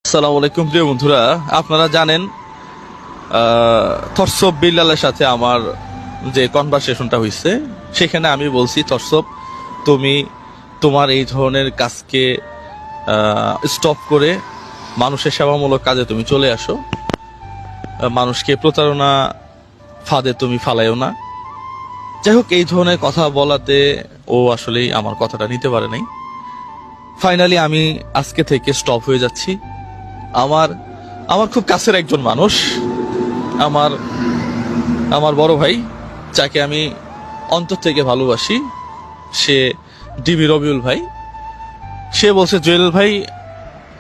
আসসালামু আলাইকুম প্রিয় বন্ধুরা, আপনারা জানেন থরসব বিল্লালের সাথে আমার যে কনভারসেশনটা হয়েছে সেখানে আমি বলছি, থরসব তুমি তোমার এই ধরনের কাজকে স্টপ করে মানুষের সেবামূলক কাজে তুমি চলে আসো। মানুষকে প্রতারণা ফাঁদে তুমি ফালাইও না। যাই হোক, এই ধরনের কথা বলাতে ও আসলেই আমার কথাটা নিতে পারে নাই। ফাইনালি আমি আজকে থেকে স্টপ হয়ে যাচ্ছি। আমার আমার খুব কাছের একজন মানুষ, আমার আমার বড় ভাই, যাকে আমি অন্তর থেকে ভালোবাসি, সে ডিবি রবিউল ভাই, সে বলছে জুয়েল ভাই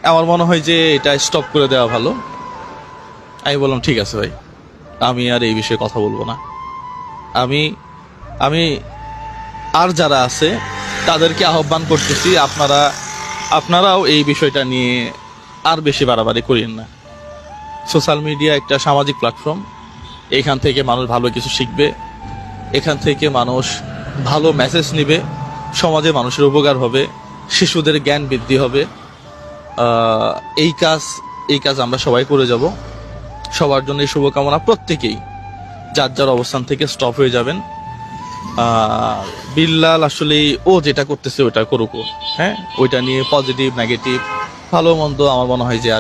আমার মনে হয় যে এটা স্টপ করে দেওয়া ভালো। আমি বললাম ঠিক আছে ভাই, আমি আর এই বিষয়ে কথা বলবো না। আমি আমি আর যারা আছে তাদেরকে আহ্বান করতেছি, আপনারাও এই বিষয়টা নিয়ে আর বেশি বাড়াবাড়ি করেন না। সোশ্যাল মিডিয়া একটা সামাজিক প্ল্যাটফর্ম, এখান থেকে মানুষ ভালো কিছু শিখবে, এখান থেকে মানুষ ভালো মেসেজ নিবে, সমাজে মানুষের উপকার হবে, শিশুদের জ্ঞান বৃদ্ধি হবে। এই কাজ আমরা সবাই করে যাব। সবার জন্য শুভকামনা। প্রত্যেকেই যার যার অবস্থান থেকে স্টপ হয়ে যাবেন। বিল্লাল আসলে ও যেটা করতেছে ওটা করুক, হ্যাঁ, ওইটা নিয়ে পজিটিভ নেগেটিভ ভালো মন্দ আমার মনে হয় যে